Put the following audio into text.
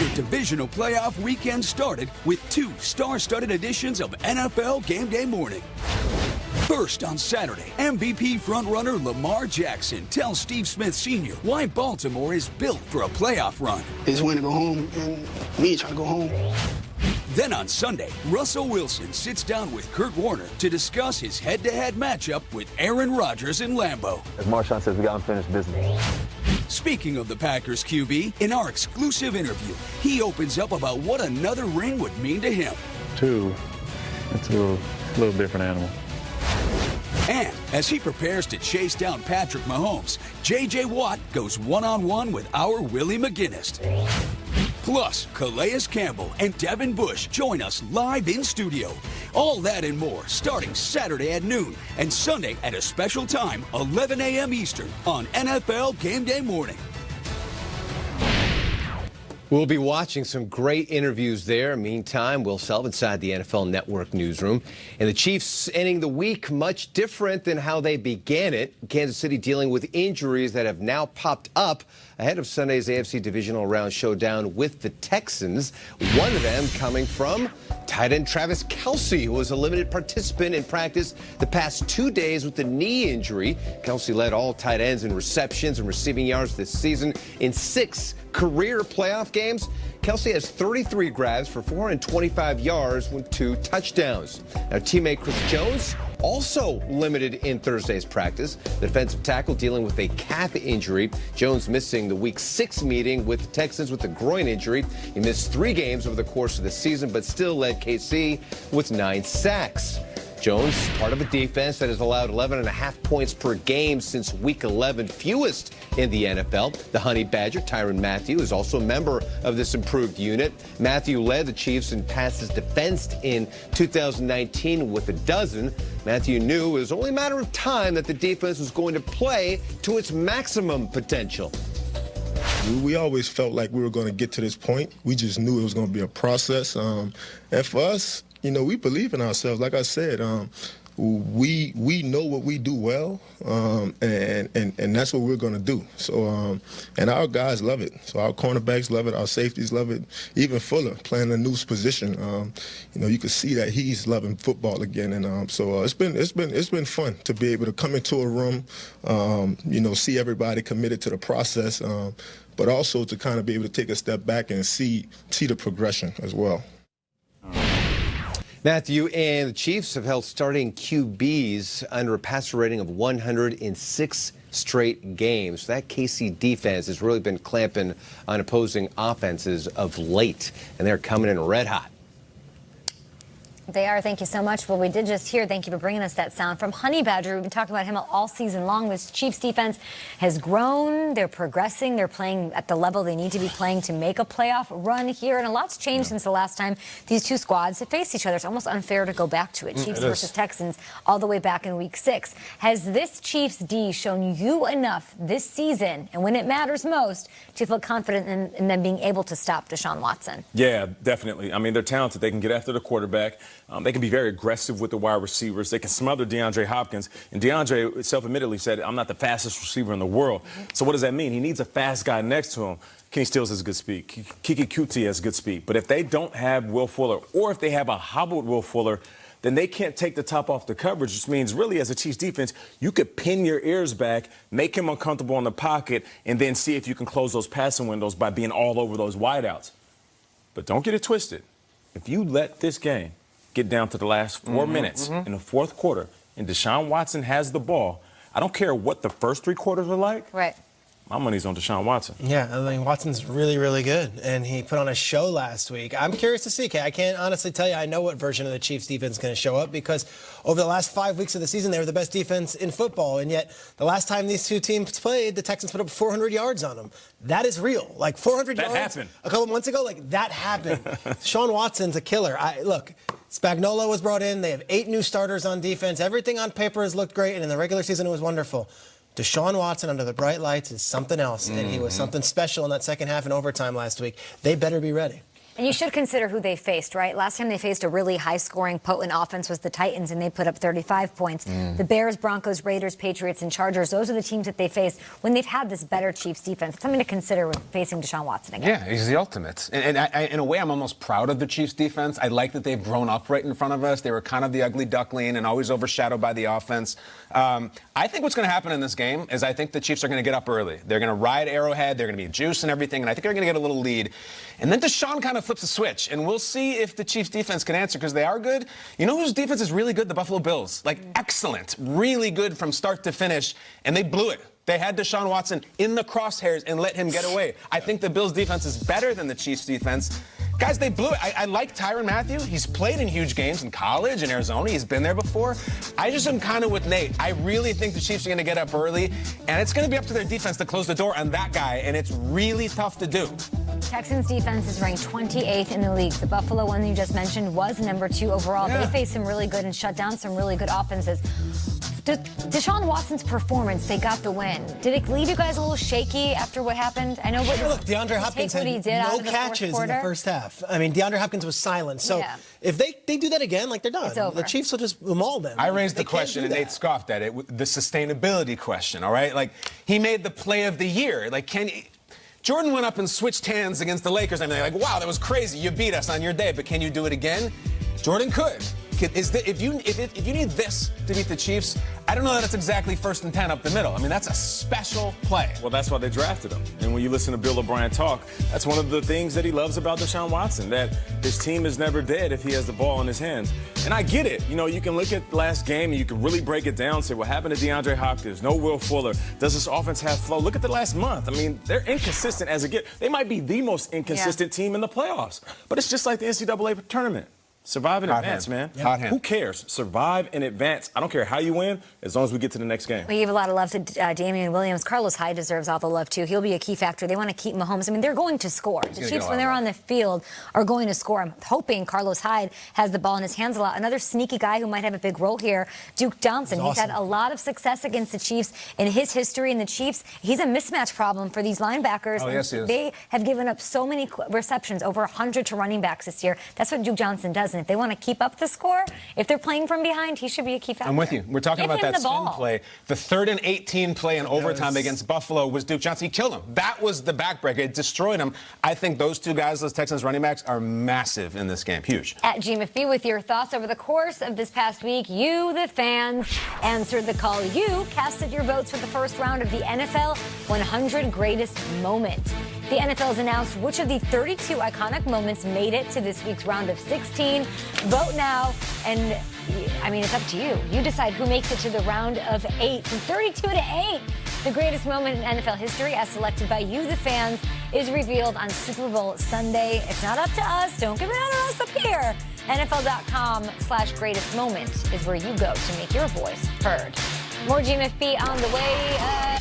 Your divisional playoff weekend started with 2 star-studded editions of NFL Game Day Morning. First on Saturday, MVP frontrunner Lamar Jackson tells Steve Smith Sr. why Baltimore is built for a playoff run. They just want to go home, and me trying to go home. Then on Sunday, Russell Wilson sits down with Kurt Warner to discuss his head-to-head matchup with Aaron Rodgers in Lambeau. As Marshawn says, we got unfinished business. Speaking of the Packers QB, in our exclusive interview, he opens up about what another ring would mean to him. 2, it's a little different animal. And as he prepares to chase down Patrick Mahomes, J.J. Watt goes one-on-one with our Willie McGinnis. Plus, Calais Campbell and Devin Bush join us live in studio. All that and more starting Saturday at noon and Sunday at a special time, 11 a.m. Eastern on NFL Game Day Morning. We'll be watching some great interviews there. Meantime, Will Self inside the NFL Network newsroom. And the Chiefs ending the week much different than how they began it. Kansas City dealing with injuries that have now popped up ahead of Sunday's AFC Divisional Round showdown with the Texans. One of them coming from tight end Travis Kelce, who was a limited participant in practice the past 2 days with a knee injury. Kelce led all tight ends in receptions and receiving yards this season in 6 career playoff games. Kelce has 33 grabs for 425 yards with 2 touchdowns. Now, teammate Chris Jones also limited in Thursday's practice. The defensive tackle dealing with a calf injury. Jones missing the Week 6 meeting with the Texans with a groin injury. He missed 3 games over the course of the season, but still led KC with 9 sacks. Jones, part of a defense that has allowed 11.5 points per game since Week 11, fewest in the NFL. The Honey Badger, Tyrann Mathieu, is also a member of this improved unit. Mathieu led the Chiefs in passes defensed in 2019 with 12. Mathieu knew it was only a matter of time that the defense was going to play to its maximum potential. We always felt like we were going to get to this point. We just knew it was going to be a process. And for us, you know, we believe in ourselves. Like I said, we know what we do well, and that's what we're going to do. So, and our guys love it. So our cornerbacks love it. Our safeties love it. Even Fuller playing a new position. You know, you can see that he's loving football again. And so it's been fun to be able to come into a room, you know, see everybody committed to the process, but also to kind of be able to take a step back and see the progression as well. Mathieu and the Chiefs have held starting QBs under a passer rating of 106 straight games. That KC defense has really been clamping on opposing offenses of late, and they're coming in red hot. They are. Thank you so much. Well, we did just hear, thank you for bringing us that sound from Honey Badger. We've been talking about him all season long. This Chiefs defense has grown. They're progressing. They're playing at the level they need to be playing to make a playoff run here. And a lot's changed since the last time these two squads have faced each other. It's almost unfair to go back to it. Chiefs versus Texans all the way back in Week 6. Has this Chiefs D shown you enough this season, and when it matters most, to feel confident in them being able to stop Deshaun Watson? Yeah, definitely. I mean, they're talented. They can get after the quarterback. They can be very aggressive with the wide receivers. They can smother DeAndre Hopkins. And DeAndre self-admittedly said, I'm not the fastest receiver in the world. So what does that mean? He needs a fast guy next to him. Kenny Stills has good speed. Kiki Kuti has good speed. But if they don't have Will Fuller, or if they have a hobbled Will Fuller, then they can't take the top off the coverage, which means really as a Chiefs defense, you could pin your ears back, make him uncomfortable in the pocket, and then see if you can close those passing windows by being all over those wideouts. But don't get it twisted. If you let this game get down to the last 4 minutes in the fourth quarter, and Deshaun Watson has the ball, I don't care what the first 3 quarters are like. Right. My money's on Deshaun Watson. Yeah, I mean, Watson's really, really good, and he put on a show last week. I'm curious to see, Kay. I can't honestly tell you I know what version of the Chiefs defense is going to show up, because over the last 5 weeks of the season, they were the best defense in football, and yet the last time these two teams played, the Texans put up 400 yards on them. That is real. Like 400 yards happened a couple months ago, like that happened. Deshaun Watson's a killer. Look, Spagnuolo was brought in. They have 8 new starters on defense. Everything on paper has looked great, and in the regular season it was wonderful. Deshaun Watson under the bright lights is something else, and he was something special in that second half and overtime last week. They better be ready. And you should consider who they faced, right? Last time they faced a really high-scoring, potent offense was the Titans, and they put up 35 points. The Bears, Broncos, Raiders, Patriots, and Chargers, those are the teams that they faced when they've had this better Chiefs defense. It's something to consider when facing Deshaun Watson again. Yeah, he's the ultimate. And in a way, I'm almost proud of the Chiefs defense. I like that they've grown up right in front of us. They were kind of the ugly duckling and always overshadowed by the offense. I think what's going to happen in this game is I think the Chiefs are going to get up early. They're going to ride Arrowhead. They're going to be juice and everything, and I think they're going to get a little lead. And then Deshaun kind of flips a switch, and we'll see if the Chiefs defense can answer because they are good. You know whose defense is really good? The Buffalo Bills. Like, excellent. Really good from start to finish, and they blew it. They had Deshaun Watson in the crosshairs and let him get away. I think the Bills' defense is better than the Chiefs' defense. Guys, they blew it. I like Tyrann Mathieu. He's played in huge games in college, in Arizona. He's been there before. I just am kind of with Nate. I really think the Chiefs are going to get up early, and it's going to be up to their defense to close the door on that guy, and it's really tough to do. Texans defense is ranked 28th in the league. The Buffalo one you just mentioned was number 2 overall. Yeah. They faced some really good and shut down some really good offenses. Deshaun Watson's performance, they got the win. Did it leave you guys a little shaky after what happened? I know what Look, DeAndre Hopkins had no catches in the first half. I mean, DeAndre Hopkins was silent. So if they do that again, like, they're done. It's over. The Chiefs will just maul them. I raised the question, and Nate scoffed at it, the sustainability question, all right? Like, he made the play of the year. Like, Jordan went up and switched hands against the Lakers, and they're like, wow, that was crazy. You beat us on your day, but can you do it again? Jordan could. If you need this to beat the Chiefs, I don't know that it's exactly 1st and 10 up the middle. I mean, that's a special play. Well, that's why they drafted him. And when you listen to Bill O'Brien talk, that's one of the things that he loves about Deshaun Watson, that his team is never dead if he has the ball in his hands. And I get it. You know, you can look at last game and you can really break it down, say what happened to DeAndre Hopkins, no Will Fuller. Does this offense have flow? Look at the last month. I mean, they're inconsistent as it gets. They might be the most inconsistent team in the playoffs. But it's just like the NCAA tournament. Survive in advance, man. Hot hand. Who cares? Survive in advance. I don't care how you win, as long as we get to the next game. We give a lot of love to Damian Williams. Carlos Hyde deserves all the love, too. He'll be a key factor. They want to keep Mahomes. I mean, they're going to score. The Chiefs, when they're on the field, are going to score. I'm hoping Carlos Hyde has the ball in his hands a lot. Another sneaky guy who might have a big role here, Duke Johnson. He's had a lot of success against the Chiefs in his history. And the Chiefs, he's a mismatch problem for these linebackers. Oh, yes, he is. They have given up so many receptions, over 100 to running backs this year. That's what Duke Johnson does. And if they want to keep up the score, if they're playing from behind, he should be a key factor. I'm with you. We're talking about that spin play. The 3rd and 18 play in overtime against Buffalo was Duke Johnson. He killed him. That was the backbreaker. It destroyed him. I think those two guys, those Texans running backs, are massive in this game. Huge. At GMFB with your thoughts over the course of this past week. You, the fans, answered the call. You casted your votes for the first round of the NFL 100 Greatest Moment. The NFL has announced which of the 32 iconic moments made it to this week's round of 16. Vote now, and I mean, it's up to you. You decide who makes it to the round of 8. From 32 to 8, the greatest moment in NFL history, as selected by you, the fans, is revealed on Super Bowl Sunday. It's not up to us. Don't get mad at us up here. NFL.com/greatest moment is where you go to make your voice heard. More GMFB on the way.